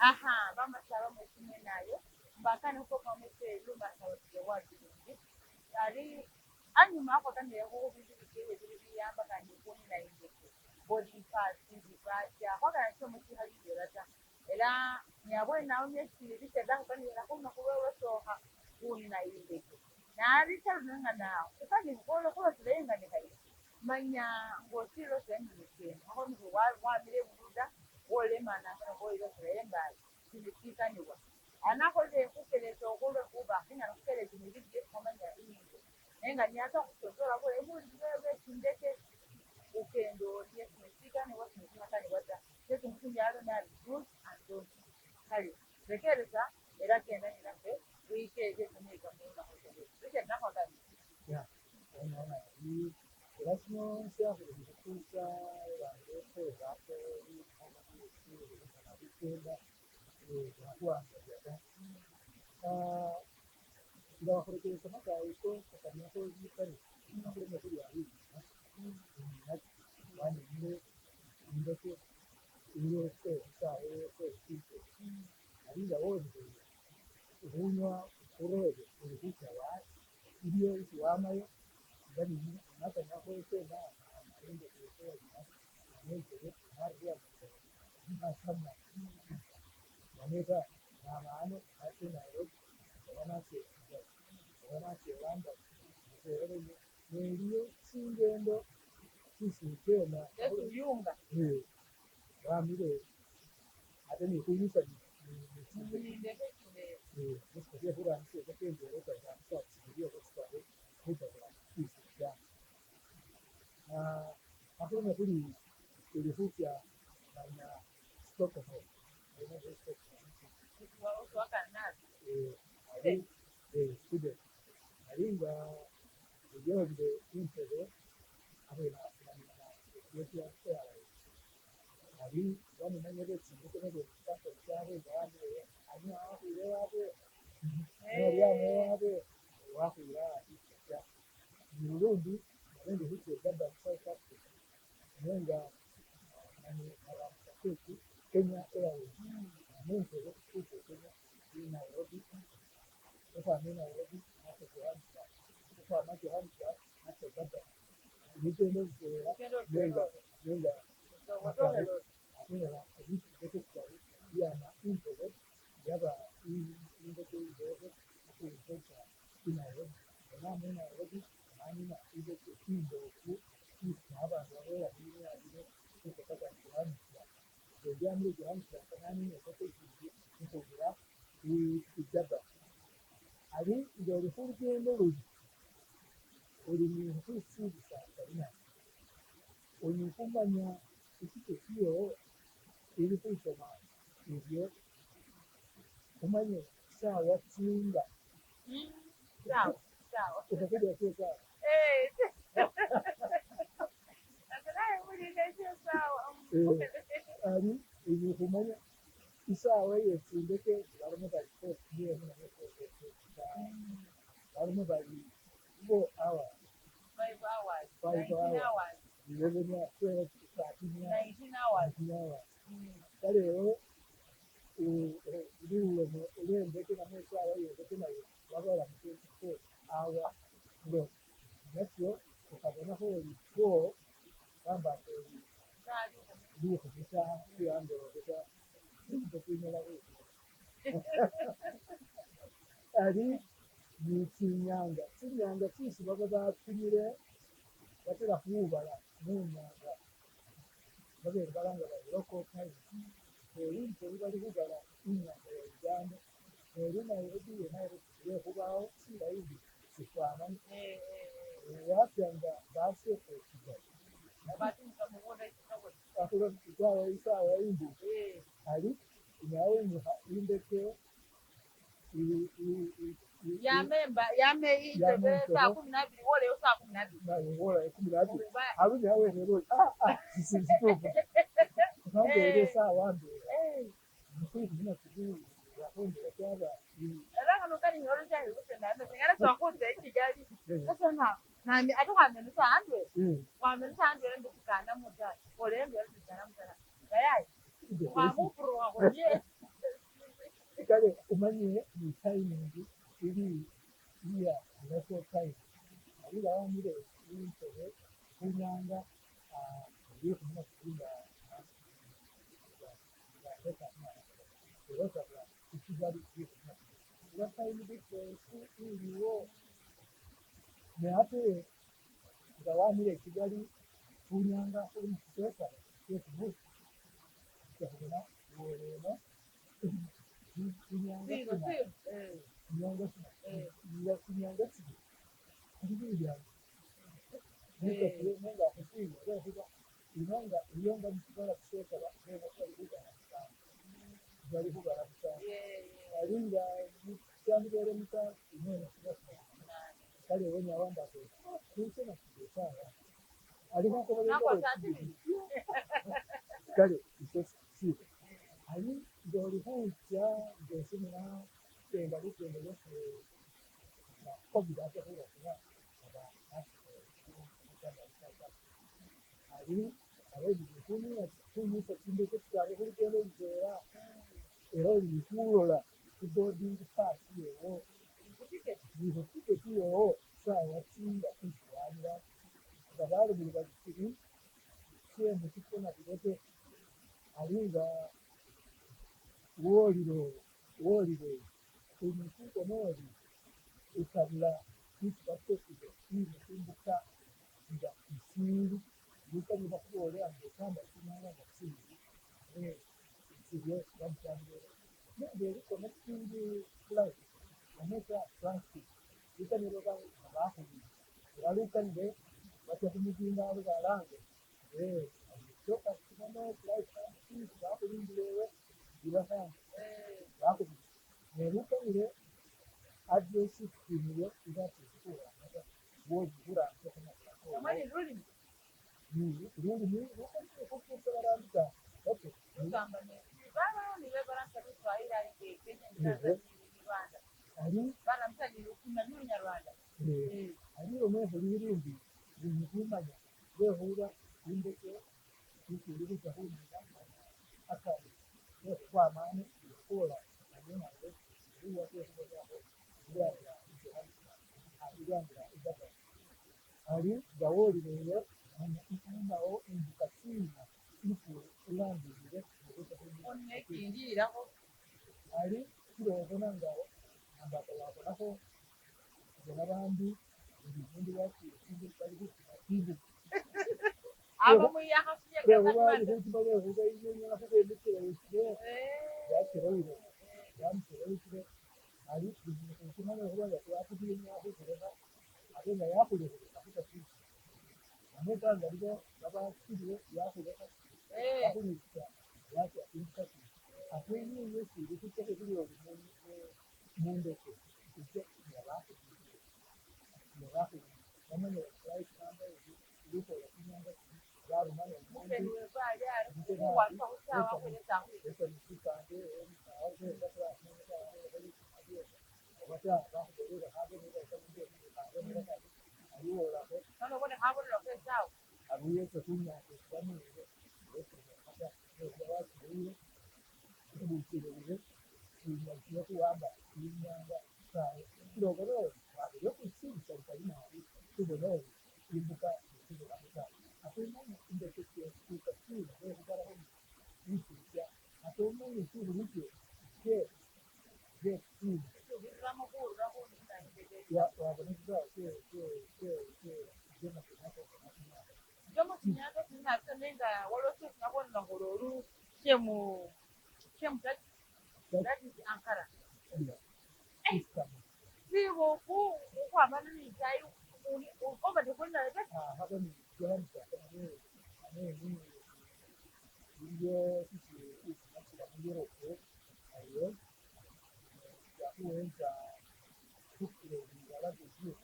Aha, mama salama kimwe nayo mbakane uko kamese luma sawote wajibindi ari anyuma ako kandi yako bizibike bizibiyamba kandi kuni na inde body parts zibajya kwagana cyo muti hari yerata era nyabwe nawe nyesi bitega kandi yakoma kuwewe soha kuni na inde nari cyarunga nawe kandi ngolo ko turenga ne kai manya ngotiro sengike aho ni wa mire buruda wole mana ko ilo turenga kilikikanirwa anakoze kukeleza okolo kuba ina kukeleza nibije komanya ingo nenga nyata kutozola ko emuli bebe kindeke ukendo yesimesika ni watu mkata ni wata yesu mkunja alo na good and don't kali rekeleza era kenda ni nafe wike yesu mika munga hoto wike na kwa kali ya ona ni erasmo se hace de kusa la de rato y como si na bikenda kwanza ndio kwa hiyo kama iko kama kwa hiyo kani na kwa hiyo ya hivi na ndio ile kwa kitu ali ya wote hunywa kurebe ulikuta wa ndio wamayo ndani hata na kwa hiyo na ndio kwa hiyo na sana waneta na maana hata Nairobi wanake London ndio singendo sisi tena yunga wamile hata ni kunyuka ni ndeke kile ndio kwa nchi ya Kenya ndio kwa sababu ndio kwa sababu sisi ya na hakuna kulifutia na stoka hapo student alinga ndio ndio interview hapo na yetu ya ali wani na yeye sisi ndio sasa chare baada ani hapo ile hapo ndio ya hapo wapi la ya Burundi ndio hicho baba sasa nenga ani harakati Kenya Airways ndio hicho Kenya Nairobi kwa Nairobi hapo kwa Johannesburg hapo baba ndio ndio Nella vita ya na internet yaba ndio ndio kutoka Nairobi na Nairobi na ile kindo haba wala ile kutoka Johannesburg ndio amri Johannesburg nani ni kutoka kujaba ali ndio ripoti ndio ni kuhusu sana unikumanya ikitokio ili kusoma hivyo kumanye sawa tinga sawa utakuja kwa sawa nakadai mwili ndio sawa ali ili kumanya isawa yesindeke barimo bari ko niyo na barimo bari bo awa 5 hours 11 hours 19 hours Kale ule ndeke na mwezi wa hiyo ndeke na wabala mtoko awa ndio nasio ukabona ho ko kwamba ndio kabisa hiyo ndio kabisa ndio kunyela hiyo ali ni kinyanga sisi baba bapimire batera kuubala munyanga babe balanga local time into bali kugala inyanga ya Uganda Nairobi nayo kubaho sibaidi sifana wakyanga basi Kigali abati mkamubona ikitabu akula kitawa isawa indi ali inawe ni indeke yame itebe saa 12 wole saa 12 na wole 12 haruji hawe rero sisi kama ile saa wande msiki kuna kitu ya kwenda kwa era kano kali nyoro cha hiyo tena ngara saa 1 Kigali sasa nami ati kwamenisa andwe kwamenisa andwe ndi kukana muta olembe ndi kukana muta yayi kwamupro wakoye kale umanye ni timing iri iya national time ariko abamire n'intebe kunyanga iyo kuma kurinda reka ikigali kuma ya time difference iriwo ne ate ngawamire kigali kunyanga uri mu kisesa cyo kubuka cyabona worema kunyanga kunyanga kunyanga nenga kusiga reka inonga msibara kuseka reka kuruka bari kubara cyane aringa cyangwa rero muta inone kubasa kale wenye abamba kuko na kugesa ariko ko bari kale icyo si ari dore hujya ndetse na tenda gutenda yose na covid akora ari abindi kunyusa kindeke cyane kuri kene nzera era ibikurola kudodinga pasi yewo ni yo sawa tinda kwishwanda zabari mu bakiri cyembe kikona kidote aringa woriro kumikuko nori ukabla kitbato ni kumbuka nda isiri yukanye bakore angekamba kinanga gatsindi sibyo bamtambe nende connecting flight ameka transit yukanye roga abaho yarukanye batakumukinga abarange cyoka kino flight transit bakurindirewe ibasa nerukanye address kimwe izatukura woje kuranga amani ruli ruli kuko barandika okay ugamba ne baba ni bebarasa bitwaira inde Kenya ndaza ni Rwanda ari bana mtani ukuna nyunya Rwanda ari umwe hirindi nimumanya wehura indeke ikiri gahunda akari kwa mane kora agena ngo uwa kwese ari gawori rero nawo indikatina ifu urangirire onne kinjiraho ari kirobona ngaho ambaga wabona ko n'abandi ibindi bakindi bari gukina aba muya hasiye bari gukina bavuga ibintu nako bikira bikire yakira biro yamukira bikire ari gukina no kuba yakubwiye nyaho kureba agenda yakureba afite kiki ameka ngarigo abakiriye yakureba akurikira yake afite akwenye yesu gifite ibiro mu ndeke icyo yabaho namanya flight number yuko yakinyanga yari mane mukenwe bali ari kuwa sawa kwenye tangu ese nikande aje bakra wata bakurira habe niba cyangwa kandi ariyo raho none bone habona ko sawa abuye se kunya kwani hata yawakiwe kubukirije kunyakira kuwamba inyanga sawa kirogoro yo kusinza cyane tubona imbuka tubona atuma indeke tukakira baraho n'ikijya atuma n'ikiri n'icyo je biramo kuraho ndangege ya wabona jomo kinyaga kinaka nenga walote tunabona ngororu chemu that is Ankara sibo ku kwabana ni tayi ukoba de kwenda reka hapa ni kiwanja ndio sisi tunakula ayo ya kuweza kukile ngala kujua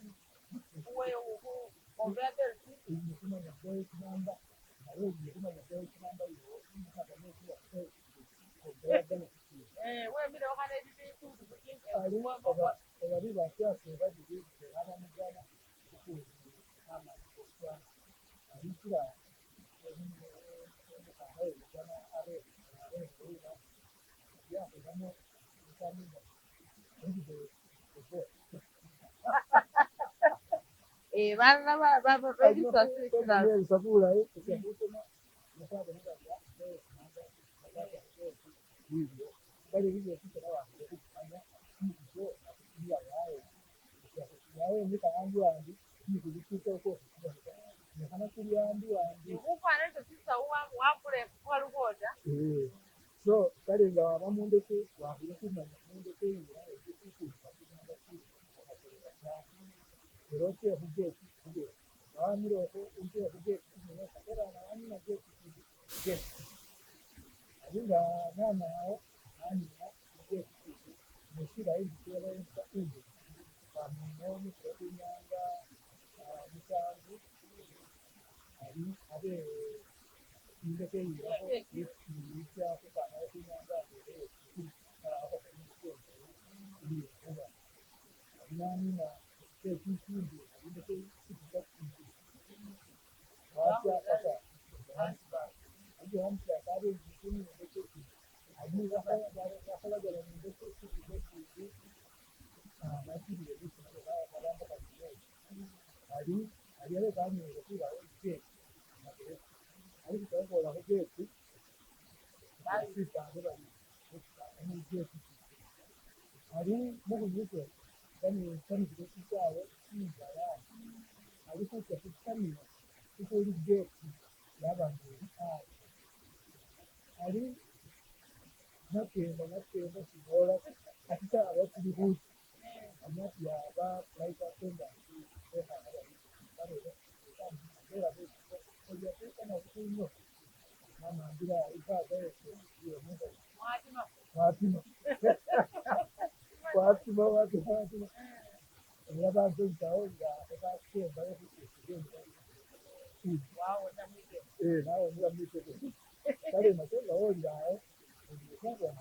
wewe uko ombea ni kama ya boy namba na wewe ni kama ya boy namba hiyo hata mimi kwa wewe mira wakana hivi tu aliwa baba baba kiasi badi hana mjana kila sana are ya kama kama bana babisasire kiralo sabula bali hivyo kitu kufanya hiyo yawe nikaambiwa andi nikuzikuta huko nikana kuliambiwa andi ukwana ndo sisa wakule kwa ruhoda so kale nga bamundeke wabire kumanya mundeke ya ikitu roke huje huje wamiro ko unje huje ni sakera na wani na je alinga nana hao ani na je mshira hivi kwa nje kwa mnoni kwa kunyanga misangu ali abe ndeke hiyo ya kupana kunyanga hapo nani na kipindi ndeke wacha sasa ndio mtu akari mjini ndeke hadi wakala jana ndeke lakini ndio kwa ali aliye kama ndio ke ali kwa la hoje basi ndio ni ali mungu yuko yani kama kitu chao si baya alikuwa kitamini kuko ile y'abantu ali nakenda kibora katika abakiriho amati yaba laika kwenda mama bila ibada hiyo Mungu watima yaba ntaonga akakenda wao na mwike nao ndio mwisho kale nakwenda onga ndio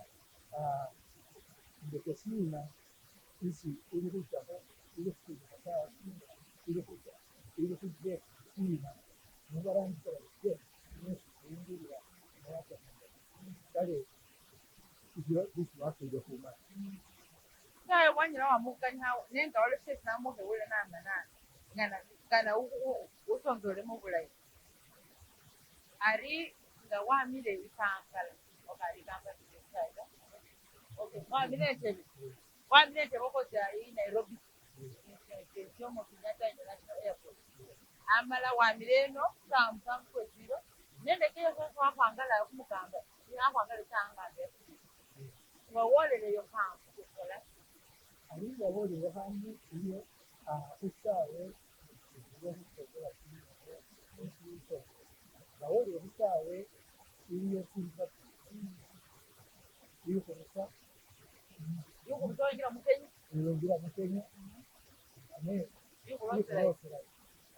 ndio sina isi ili kutaka ili kutaka ili kutaka sina mubarangi kwa ndio kale ndio watu ndio kuma kayo wanyira wa muganya nenga wale shit na muhe wele na ngana usongole mu bulayi ari nga wamire Kampala okali Kampala kisaida okay wamire tebe ko jai Nairobi Jomo Kenyatta International Airport amala wamire no Kampala ko zero nende kile kwa kwangala kumukanga ina kwangala tanga wawolele yo Kampala aliza wole wahambi iyo usawe bawole usawe iyo kimpa iyo kosa yuko mtoingira Mukenya ngira Mukenya ane yuko wasira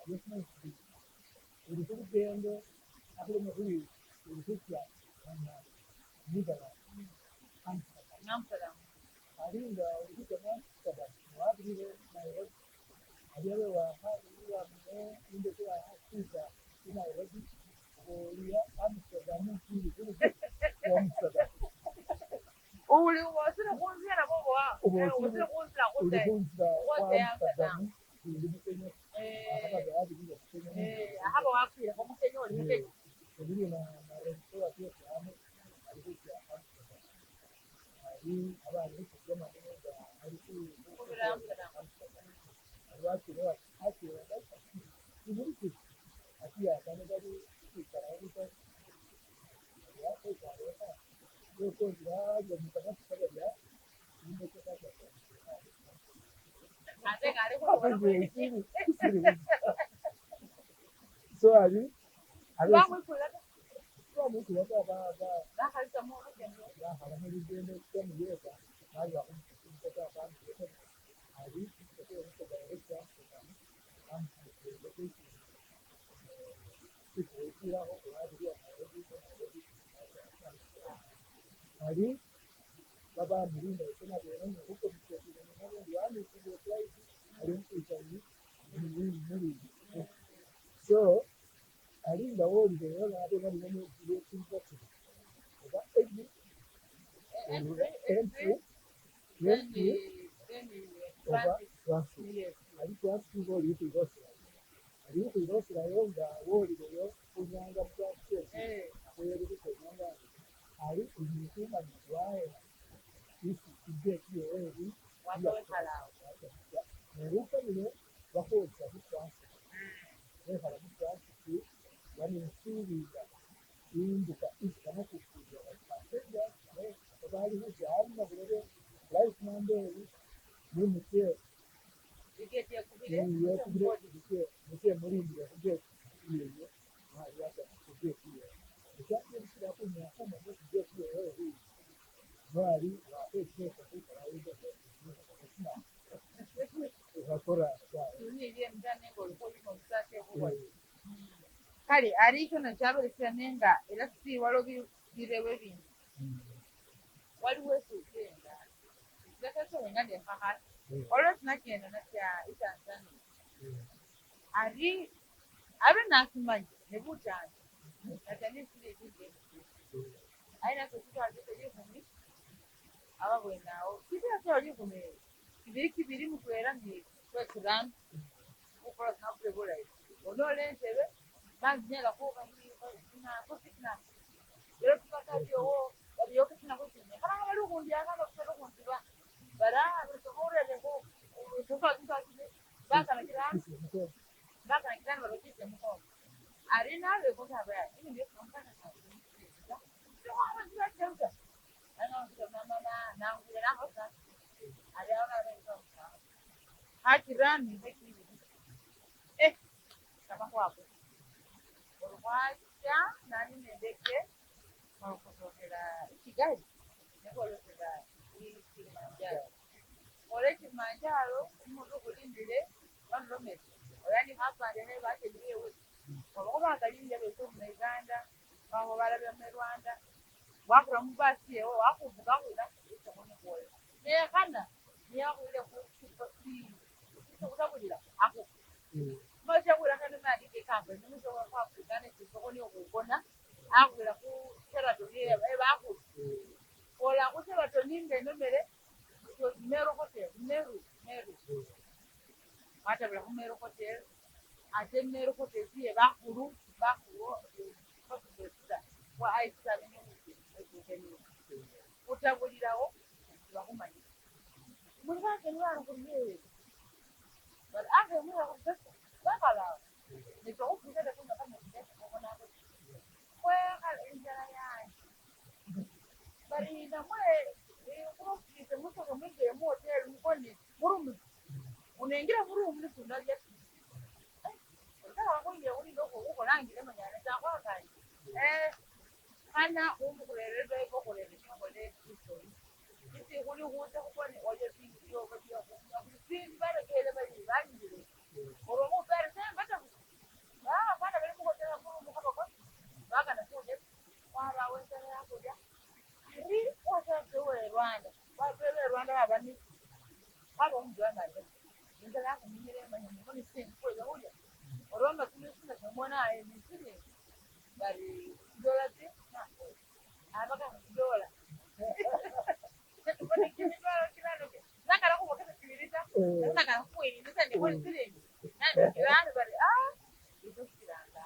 yesmo uri kugendo akule muri uri kujya nigana Amsterdam alinda uri kujya Amsterdam wabire Nairobi aliyewe wa ndio kwa Afrika Nairobi ya Amsterdam kuli kwa Amsterdam uli wasira kunzira bobo wasira kunzira kote kote Amsterdam kuli Mukenya hapa baadhi ya Mukenya hapa wakwira kwa Mukenya oli Mukenya ndio na restaurant pia kama alikuja Amsterdam hii habari kama ndio alikuwa Amsterdam watu leo haki ya data ni akia kana gari kikaraita ya kwa kwa hiyo kwa ndio mtakatifu sababu ya ndio kwa ate gari kwa so ali wangu kula kwa mtu hapa baba na halita moja ndio ya haramuri ndio kwa mjeza hali ya kumtoka hapa ali kwa mtu director ali baba mlinda sema ndio huko mtokini ndio yani ndio flight alimkuta ni so alinda woli era nate bali bano kulekinga kino oba oba transit ali transit oli kuirosira ali kuirosirayo nga wolireyo kunyanga transit akwere kunyanga ali kunyuma wae isi ibeki yewe neruka bino bakozesa ku transit nekala ku transit yani nsuubira imbuka isana kukuja bakatega bali hujari na bulebe life number ni mutye Ikete kubile mutye mulindi ya kuje iyo mali yake kuje iyo ikate bisira ku nyaka na kuje iyo hii mali wa pekee kwa kawaida bakora tuniriye mjane ngo ukoli mu bisate kuko kale ariko na cyaberekera nenga era si walo birewe bintu waliwo sugenda zakato ngande haha olo tunagenda na kya Tanzania ari abe nakimanyi ne butanje natani sile bide aina ko kitu alite kumi ababwe nawo kitu ali kumi kibiri mukwera ndi kwekurana ukora kabule bora onole ntebe banzela ko bani na ko fitna yo tukakati o yo kitina ko tinye kana bali kundi akana kusero kundi ba bara abisokore leko tukakita kile baka na kirani baro kite mko arina le ko sabe ini ndio kampana na ndio hawa ndio chemka ana mama na ngule na hosa aliona leo hakirani hiki kama kwapo orwacha nani ndeke makotokera Kigali nekolokera Kilimanjaro ole Kilimanjaro umuntu kulindire bandomete yani hapa ndene bake ndiwe kwa bakalinde beso mu Uganda babo barabe mu Rwanda wakura mu basi yo wakuvuga kwira itomone kole ne kana ni yakule ku kipasi kutakulira ako moja kula kana mali ke kambe nimuzo kwa Afrika sokoni okubona akwira ku serato ye bako ola ku serato ninde nomere yo mero hotel meru mata bla mero hotel ate mero hotel ye bakuru ko kusa wa aisa ni utabulirawo bakumanyi mulwa kenwa nguriye bal ake mwa kusa bakala ni to kusa da kuma kama ko na ko kal injara ya bari na mwe ko kise muto ko mige mu hotel mkoni murumu unaingia murumu ni tunaje ko nge uri ndoko uko rangire manyana za kwa kali kana umukurereza iko kurere cyangole history isi uri huta ko ni oje pingi yo ko yo pingi bare kele bari bangire oromo bare se bata bana bari ko tena ko ko baka na soje wala wenda ya kuja ri wasa tuwe Rwanda ba pele Rwanda babani habo mjana ndio la kumire manyama ko ni sin ko ya huja oroma tulisina kumona ni siri bari dola ti abaka dola kwa nini dola kinano nakala ko bakata kibirita nakala ko ni ndende ko siri nani kirani bari ito kiranga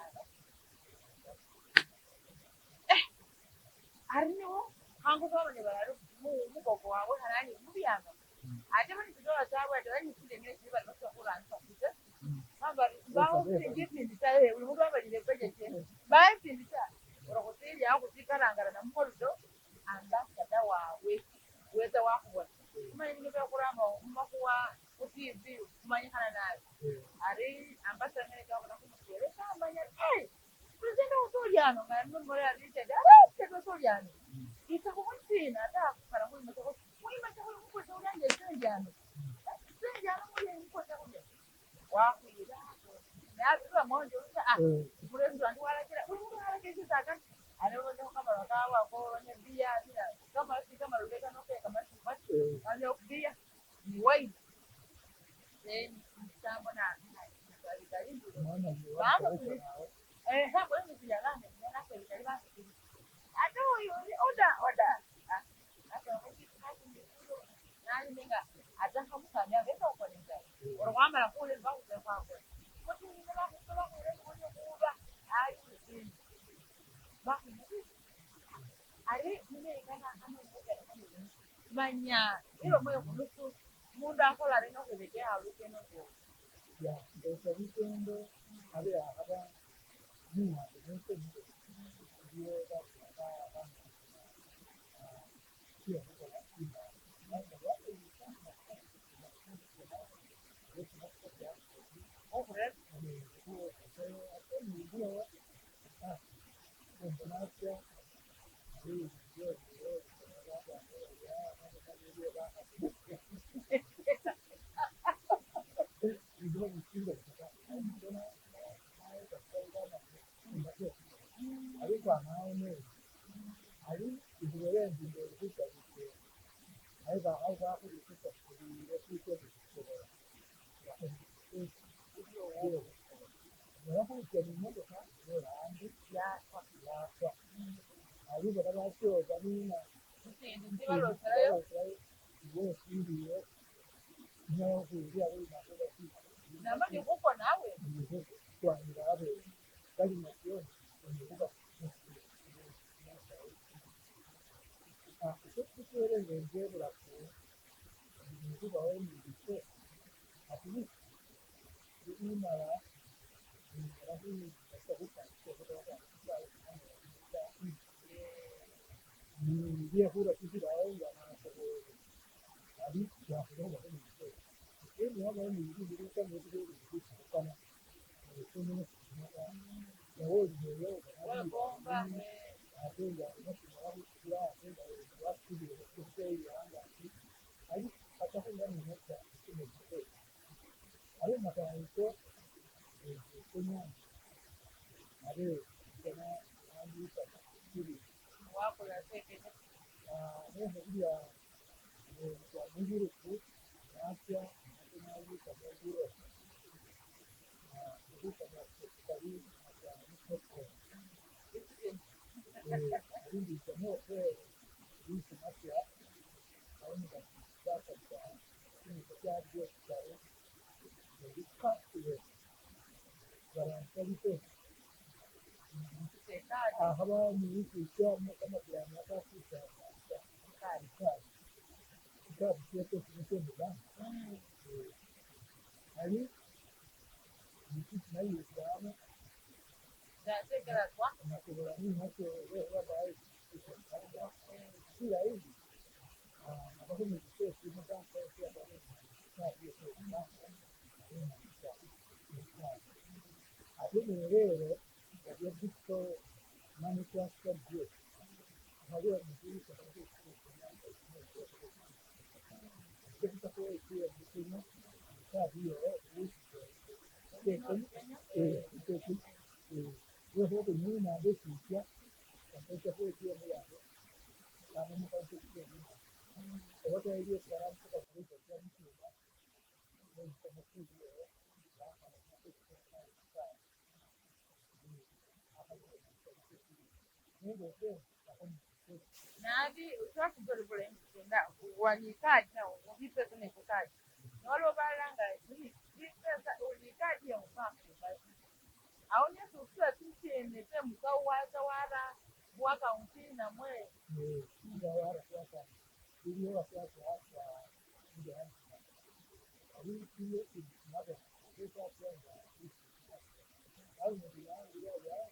arino hangu to ne bararu mu koko wawe harani mubiyanga ate bani dola tawe ate bani sire ne siba no kura anto kuze mabari bawo singipi nditaye uri mudo bari lebeje cyane bayi sindita urokotiri yako tikarangara na mkoldo anda kada wawe weza wakubona kumanye ngibe kurama umakuwa utizi kumanye kana nayo ari ambasa ngene ka kuna kumukere kamanya president utolyano ngani muri arite dara tete utolyano ita kumusina da para muri mutoko muri mutoko kuko uyange senjano muri mutoko kuja wakwira na tuwa monjo muri ndio wala kila muri wala kesi saka anaona kama wakawa kwa ne bia bila kama ruleka no kama sipati ana bia ni wai then mtambo na maana bamala kule bakuzekakwe kotiine bakusobakuire kuba ayi ari muneikana manya ilo moyo kunusu mundu akola reno kuletea haruke nogo ya ndosa vitendo abe aba nyuma ndosa ndio ba sio kwa kina ndio watu okure ni kwa sababu hapo ni ndio kombinasia ndio ariko naone ari ibirenze imbere kutabike ariko aho bakubita kubire kwite kubikora Narakurikirana imodoka yorandi yatwa ariko n'abacyoza n'inka ntibaloterayo bose biriye nkaho kugira ngo bakore namani kuko nawe kwangira abe bari mu kiyo kuvuga icyo tukirengeje burako kuvuga aho ni bito ati imara dia pura sisi lao yang masuk tadi yang sudah bahkan itu ini apa yang itu kan itu bukan itu ini jauh jauh bomba ada yang masih mau kira ada dari waktu di waktu yang lagi jadi apa yang mereka itu ada masalah itu punya ada karena lagi jadi wakula sekete dia kwa mjuru ku afya na kwa mjuru kutoka kwa hospitali ya mtoto ndio kama kwa hizo afya au ni kwa kwa ni kwa hiyo kwa ndio garanti haba muri kwishyura kama kiramaka kwishyura kari cyeto kimutembera ari iki nayo cyane ndatekera kwa nakubona ni nacyo babaye sira hivi abaho mu gitekerezo cy'umudansi cy'abantu cyabyo rero ya dito mani kwasa byo hariya muzuri kwa kita kwa hiyo msimu hiyo wewe ni na besi ya kwa hiyo hiyo kama mko kwa wote hiyo kwa kwa kwa nabi twakugologole nda wanyikaji na uvipe kune kukaji nolo balanga pesa unyikaji ya mpaka basi aone susua tishene pe mkawaza wala mwaka umpini na mwe ndio wala kwa hiyo wasiwasi hasa ndio hii hiyo ndio pesa kwa au ndio ya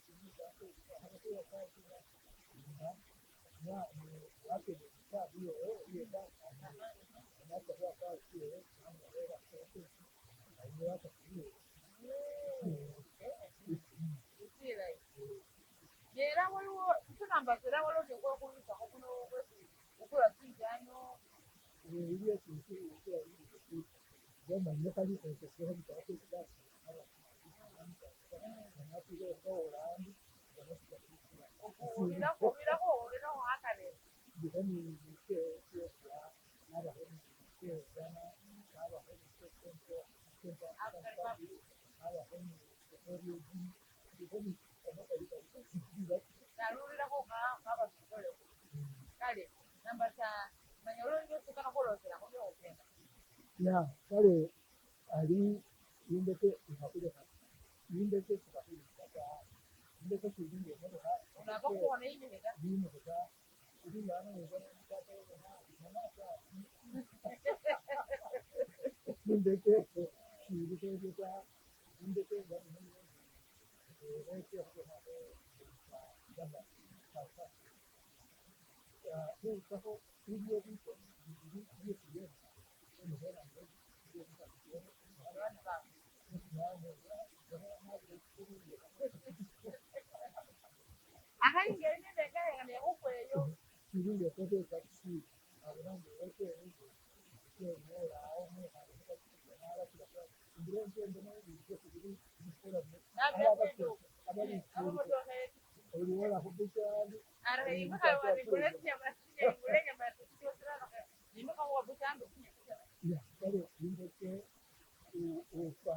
na wake ni hiyo hiyo basi anapokuwa kazi hiyo anaweza kusaidia hata hiyo era waliwo tunambazira waliwo tekwakulisa kuno ukola kijano ile kitu ile kama ni kali kwa sababu kwa sababu uliraho hakane naluliraho nk'abasogole kale nambasa manya olwonjosikana kolosera kubyokenda ya kale ali indeke inakuja indeke tukakuja sasa indeke tuingie moto unapokuwa na hivi nika dini kwa ili yana ngoma mtaka na indeke indeke kwa indeke ya huu sasa hiyo vitu hiyo hiyo akaingene ndeka ya huko hiyo Kirundi kote taksi abantu bose iyo mera aho mu ara kira ndire ngende no bize kuri gukora abari uri wala kubishani ara imaka wa bikoletia masije ngulenya matukio sana imaka wa butando ya kare indeke ufa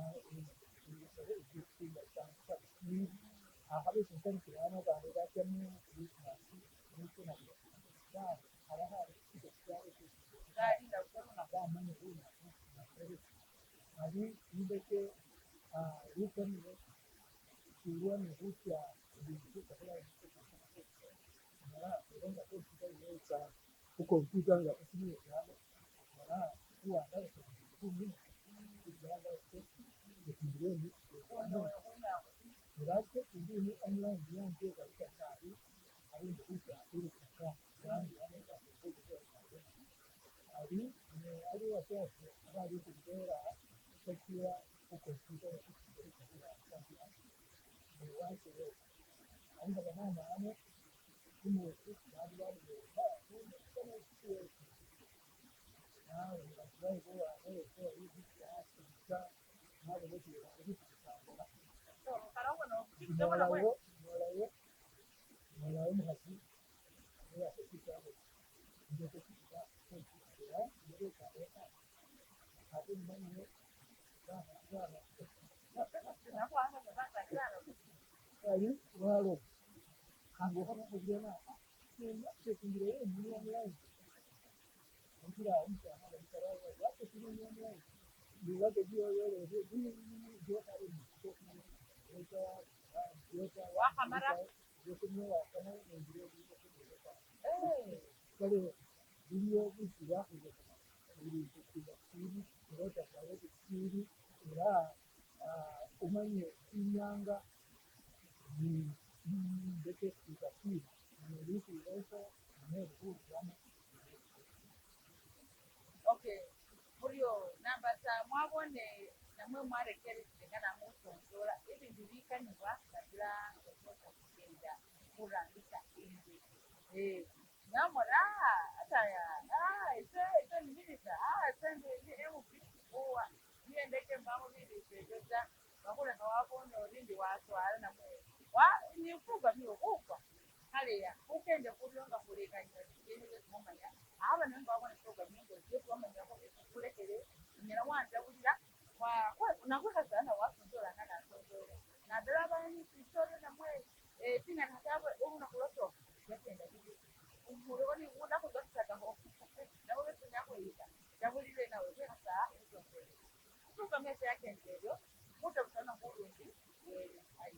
habis mungkin kirana bahaya kami nasi mungkin ada ada gari na kusema ada mana ini jadi ini ke bukan tujuan Rusia di situ kalau orang tak tahu kita ini hukum kita nggak kesini ya karena kuat ada hukum ini tidak ada kemudian berarti ini online yang dia tak cari hari ini itu kan dan hari ini ada apa di negara sekian hukum kita anda bagaimana ane semua itu ada mulai masih ya kita jadi kita ya jadi kita tapi mana kali walau kamu kan bagaimana ini sendiri ini yang lain tidak bisa ada cara apa sih yang lain juga dia dia kali itu wah kamera dia semua karena dia kalau dia itu sudah ini berada pada sini ya umumnya inyanga ni deke ikasiri ni itu ni kama okay buriyo nambasa mwabone namwe mwarekere kugana musonzora ibintu bikanirwa nagira kugenda kurandika inzu nyamara ataya ese nibisa ese ndi emupi uwa niendeke mbamo bidiseza bakule kawabone orindi waswala namwe wa ni kuga biyo kuga haleya ukende kulonga kulekanya ibintu byomanya aba nanga babone kuga mingo cyo kwamanya ko kulekere nyina wanje bulira kwa nakuka sana wasonzora kana sonzora na drama ni story namwe tina hatabu una kuloto yakenda bibi umuroni una kudotaka ho nawe tunyako ita yabulire nawe kwasa kuka mese yake ndio muda mtana mburundi ai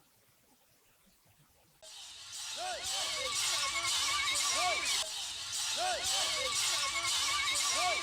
hey